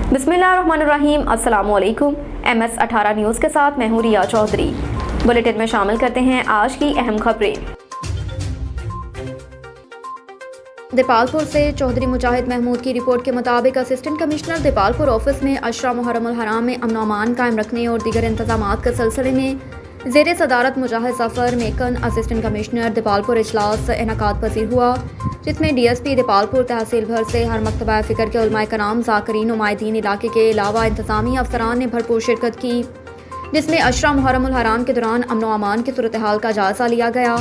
बिस्मिल्लाहिर्रहमानिर्रहीम। अस्सलाम वालेकुम। MS18 न्यूज़ के साथ मैं हूँ रिया चौधरी। बुलेटिन में शामिल करते हैं आज की अहम खबरें। देपालपुर से चौधरी मुजाहिद महमूद की रिपोर्ट के मुताबिक असिस्टेंट कमिश्नर देपालपुर ऑफिस में अशरा मुहर्रमुल हराम में अमन अमान कायम रखने और दीगर इंतजामात के सिलसिले में ज़ेर सदारत मुजाहिद ज़फ़र मेकन असिस्टेंट कमिश्नर देपालपुर इजलास इनेकाद पजीर हुआ, जिसमें DSP देपालपुर तहसील भर से हर मकतबा फ़िक्र के उलमाए कराम ज़ाकरीन नुमाइंदीन इलाके के अलावा इंतज़ामी अफसरान ने भरपूर शिरकत की, जिसमें अशरा मुहर्रमुल हराम के दौरान अमन व अमान की सूरत हाल का जायज़ा लिया गया।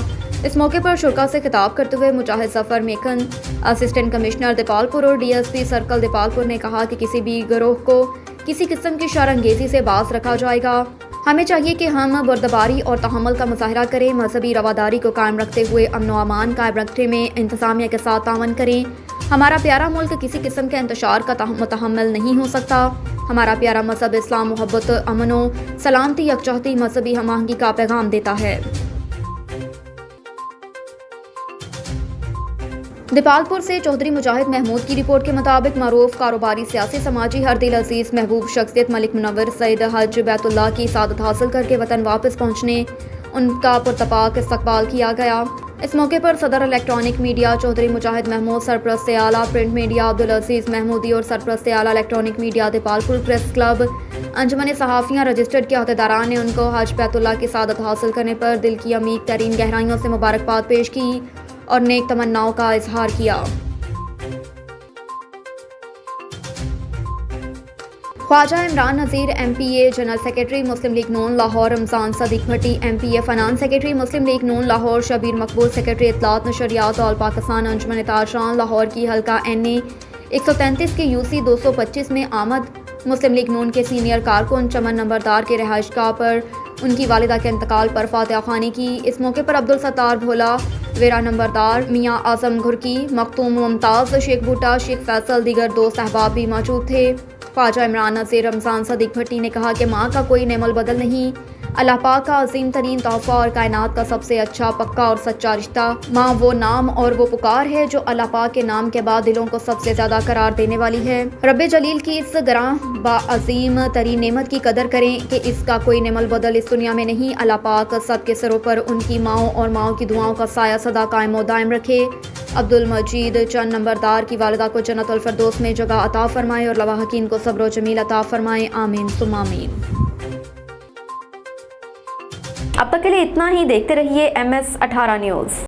इस मौके पर शुरा से खिताब करते हुए मुजाहिद ज़फ़र मेकन असिस्टेंट कमिश्नर देपालपुर और DSP सर्कल देपालपुर ने कहा कि किसी भी गिरोह को किसी किस्म की शरअंगेज़ी से बाज रखा जाएगा। हमें चाहिए कि हम बर्दबारी और तहम्मुल का मुजाहरा करें, मजहबी रवादारी को कायम रखते हुए अमन व अमान कायम रखने में इंतज़ामिया के साथ तावन करें। हमारा प्यारा मुल्क किसी किस्म के इंतशार का मुतहम्मिल नहीं हो सकता। हमारा प्यारा मजहब इस्लाम मोहब्बत, अमन व सलामती, यकजहती, मजहबी हमआहंगी का पैगाम देता है। देपालपुर से चौधरी मुजाहिद महमूद की रिपोर्ट के मुताबिक मरूफ कारोबारी, सियासी, समाजी, हर दिल अजीज महबूब शख्सियत मलिक मुनव्वर सईद हज बैतुल्लाह की सादत हासिल करके वतन वापस पहुँचने उनका पुरतपाक इस्तकबाल किया गया। इस मौके पर सदर इलेक्ट्रॉनिक मीडिया चौधरी मुजाहिद महमूद, सरपरस्त आला प्रिंट मीडिया अब्दुल अजीज महमूदी और सरपरस्त आला electronic media Depalpur press club, अंजुमन सहाफ़ियाँ रजिस्टर्ड के अहदेदारान ने उनको हज बैतुल्लाह की सादत हासिल करने पर दिल की अमीर तरीन गहराइयों से मुबारकबाद पेश की और नेक तमन्नाओं का इजहार किया। Khwaja Imran Nazir MPA general secretary मुस्लिम लीग नून लाहौर, रमज़ान सदीक भट्टी MPA फाइनेंस सेक्रेटरी मुस्लिम लीग नून लाहौर, शबीर मकबूल सेक्रेटरी इत्तलात नशरियात ऑल पाकिस्तान अंजुमन ताजरान लाहौर की हल्का NA 133 के UC 225 में आमद। मुस्लिम लीग नून के सीनियर कारकुन चमन नंबरदार के रहायशगाह पर उनकी वालिदा के इंतकाल पर फातिहा ख़्वानी की। इस मौके पर अब्दुल सत्तार भोला, वेरा नंबरदार, मियाँ आज़म घुरकी, मखतूम मुमताज़, शेख बूटा, शेख फैसल, दीगर दोस्त अहबाब भी मौजूद थे। ख्वाजा इमरान नज़ीर रमज़ान सदीक भट्टी ने कहा कि माँ का कोई नेमल बदल नहीं, अल्लाह पाक का अजीम तरीन तोहफ़ा और कायनात का सबसे अच्छा, पक्का और सच्चा रिश्ता। माँ वो नाम और वो पुकार है जो अल्लाह पाक के नाम के बाद दिलों को सबसे ज़्यादा करार देने वाली है। रब्बे जलील की इस गरां बाअज़ीम तरीन नेमत की कदर करें कि इसका कोई नेमल बदल इस दुनिया में नहीं। अल्लाह पाक सबके सिरों पर उनकी माओं और माओं की दुआओं का साया सदा कायम व दायम रखे। अब्दुल मजीद चंद नंबरदार की वालिदा को जन्नतुल फिरदौस में जगह अता फरमाए और लवाहकीन को सब्र व जमील अता फरमाए। आमीन सुम्मा आमीन। अब तक के लिए इतना ही। देखते रहिए MS18 न्यूज़।